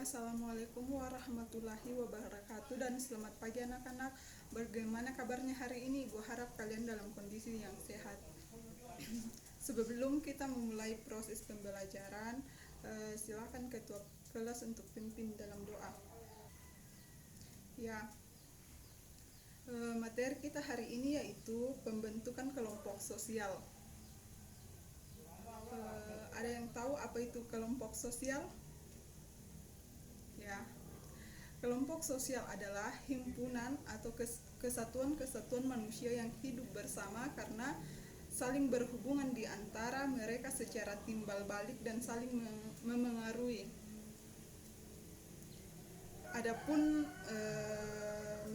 Assalamualaikum warahmatullahi wabarakatuh dan selamat pagi anak-anak. Bagaimana kabarnya hari ini? Gue harap kalian dalam kondisi yang sehat. Sebelum kita memulai proses pembelajaran, silakan ketua kelas untuk pimpin dalam doa. Ya, materi kita hari ini yaitu pembentukan kelompok sosial. Ada yang tahu apa itu kelompok sosial? Ya, kelompok sosial adalah himpunan atau kesatuan-kesatuan manusia yang hidup bersama karena saling berhubungan di antara mereka secara timbal balik dan saling memengaruhi. Adapun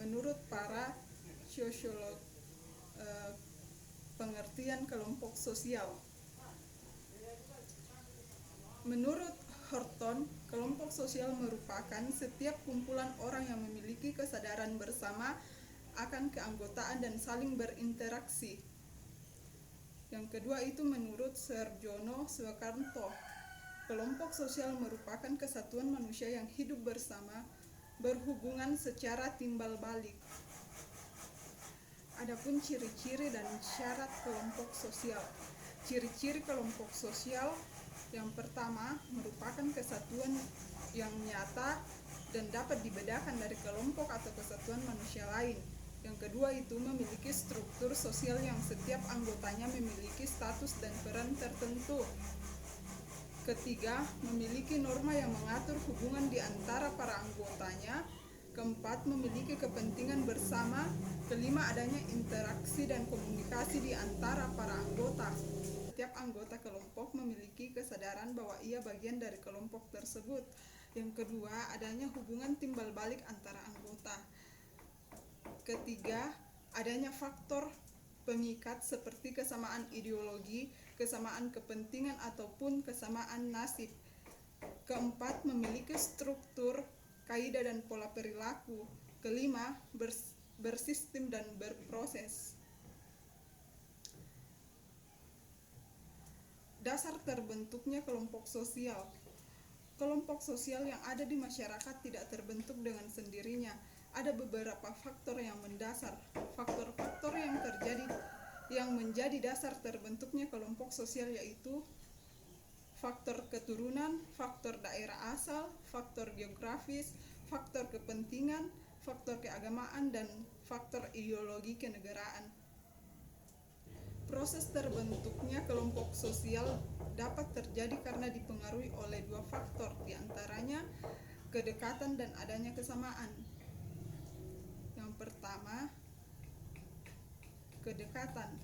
menurut para sosiolog, pengertian kelompok sosial, menurut Horton, kelompok sosial merupakan setiap kumpulan orang yang memiliki kesadaran bersama akan keanggotaan dan saling berinteraksi. Yang kedua itu menurut Serjono Swekarto, kelompok sosial merupakan kesatuan manusia yang hidup bersama, berhubungan secara timbal balik. Adapun ciri-ciri dan syarat kelompok sosial. Ciri-ciri kelompok sosial yang pertama, merupakan kesatuan yang nyata dan dapat dibedakan dari kelompok atau kesatuan manusia lain. Yang kedua itu memiliki struktur sosial yang setiap anggotanya memiliki status dan peran tertentu. Ketiga, memiliki norma yang mengatur hubungan di antara para anggotanya. Keempat, memiliki kepentingan bersama. Kelima, adanya interaksi dan komunikasi di antara para anggota. Setiap anggota kelompok memiliki kesadaran bahwa ia bagian dari kelompok tersebut. Yang kedua, adanya hubungan timbal balik antara anggota. Ketiga, adanya faktor pengikat seperti kesamaan ideologi, kesamaan kepentingan ataupun kesamaan nasib. Keempat, memiliki struktur, kaidah dan pola perilaku. Kelima, bersistem dan berproses. Dasar terbentuknya kelompok sosial. Kelompok sosial yang ada di masyarakat tidak terbentuk dengan sendirinya. Ada beberapa faktor yang mendasar. Faktor-faktor yang menjadi dasar terbentuknya kelompok sosial yaitu faktor keturunan, faktor daerah asal, faktor geografis, faktor kepentingan, faktor keagamaan, dan faktor ideologi kenegaraan. Proses terbentuknya kelompok sosial dapat terjadi karena dipengaruhi oleh dua faktor, diantaranya kedekatan dan adanya kesamaan. Yang pertama, kedekatan.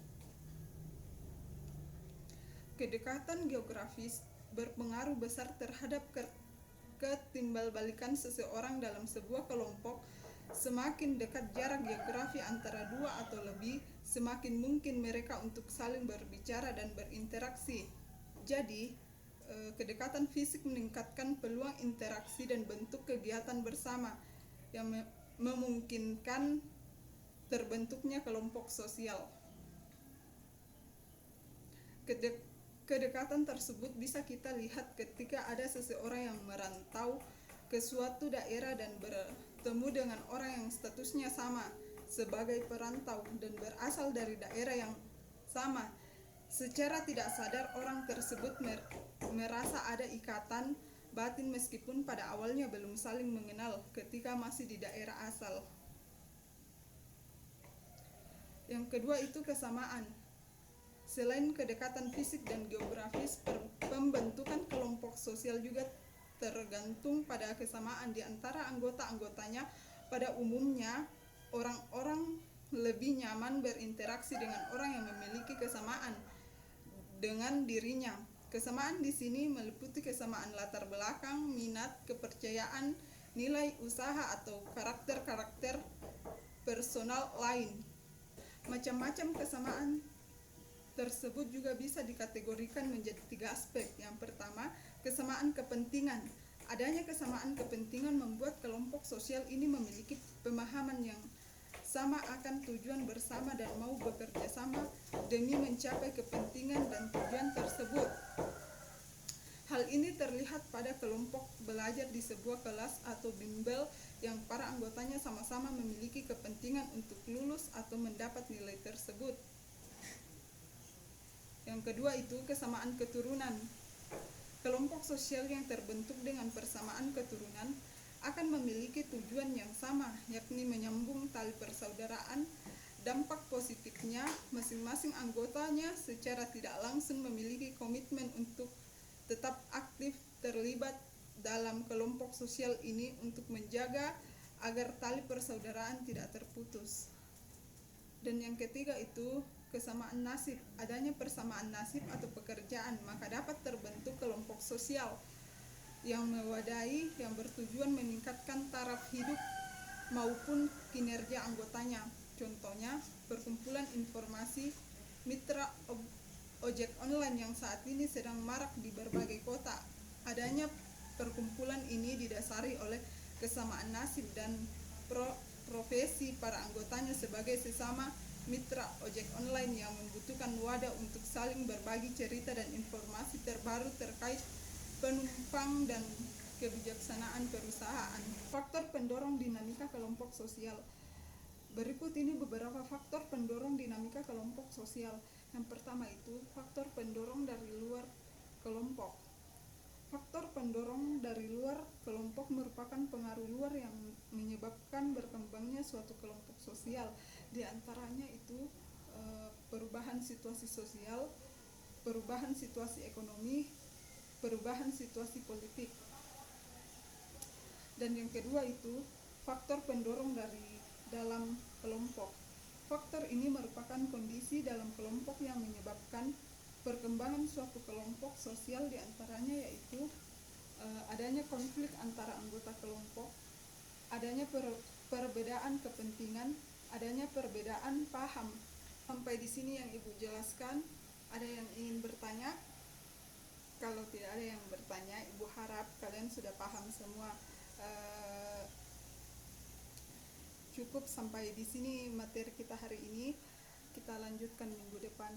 Kedekatan geografis berpengaruh besar terhadap ketimbalbalikan seseorang dalam sebuah kelompok. Semakin dekat jarak geografi antara dua atau lebih, semakin mungkin mereka untuk saling berbicara dan berinteraksi. Jadi, kedekatan fisik meningkatkan peluang interaksi dan bentuk kegiatan bersama yang memungkinkan terbentuknya kelompok sosial. Kedekatan tersebut bisa kita lihat ketika ada seseorang yang merantau ke suatu daerah dan bertemu dengan orang yang statusnya sama sebagai perantau dan berasal dari daerah yang sama. Secara tidak sadar orang tersebut merasa ada ikatan batin meskipun pada awalnya belum saling mengenal ketika masih di daerah asal. Yang kedua itu kesamaan. Selain kedekatan fisik dan geografis, pembentukan kelompok sosial juga tergantung pada kesamaan di antara anggota-anggotanya. Pada umumnya, orang-orang lebih nyaman berinteraksi dengan orang yang memiliki kesamaan dengan dirinya. Kesamaan di sini meliputi kesamaan latar belakang, minat, kepercayaan, nilai usaha atau karakter-karakter personal lain. Macam-macam kesamaan tersebut juga bisa dikategorikan menjadi tiga aspek. Yang pertama, kesamaan kepentingan. Adanya kesamaan kepentingan membuat kelompok sosial ini memiliki pemahaman yang sama akan tujuan bersama dan mau bekerja sama demi mencapai kepentingan dan tujuan tersebut. Hal Hal ini terlihat pada kelompok belajar di sebuah kelas atau bimbel yang para anggotanya sama-sama memiliki kepentingan untuk lulus atau mendapat nilai tersebut. Yang kedua itu kesamaan keturunan. Kelompok sosial yang terbentuk dengan persamaan keturunan akan memiliki tujuan yang sama, yakni menyambung tali persaudaraan. Dampak positifnya, masing-masing anggotanya secara tidak langsung memiliki komitmen untuk tetap aktif terlibat dalam kelompok sosial ini untuk menjaga agar tali persaudaraan tidak terputus. Dan yang ketiga itu kesamaan nasib. Adanya persamaan nasib atau pekerjaan, maka dapat terbentuk kelompok sosial yang mewadahi yang bertujuan meningkatkan taraf hidup maupun kinerja anggotanya. Contohnya, perkumpulan informasi mitra ojek online yang saat ini sedang marak di berbagai kota. Adanya perkumpulan ini didasari oleh kesamaan nasib dan profesi para anggotanya sebagai sesama mitra ojek online yang membutuhkan wadah untuk saling berbagi cerita dan informasi terbaru terkait penumpang dan kebijaksanaan perusahaan. Faktor pendorong dinamika kelompok sosial. Berikut ini beberapa faktor pendorong dinamika kelompok sosial. Yang pertama itu faktor pendorong dari luar kelompok. Faktor pendorong dari luar kelompok merupakan pengaruh luar yang menyebabkan berkembangnya suatu kelompok sosial. Di antaranya itu perubahan situasi sosial, perubahan situasi ekonomi, perubahan situasi politik. Dan yang kedua itu faktor pendorong dari dalam kelompok. Faktor ini merupakan kondisi dalam kelompok yang menyebabkan perkembangan suatu kelompok sosial, diantaranya yaitu adanya konflik antara anggota kelompok, adanya perbedaan kepentingan, adanya perbedaan paham. Sampai di sini yang Ibu jelaskan. Ada yang ingin bertanya? Kalau tidak ada yang bertanya, Ibu harap kalian sudah paham semua. Cukup sampai di sini materi kita hari ini. Kita lanjutkan minggu depan.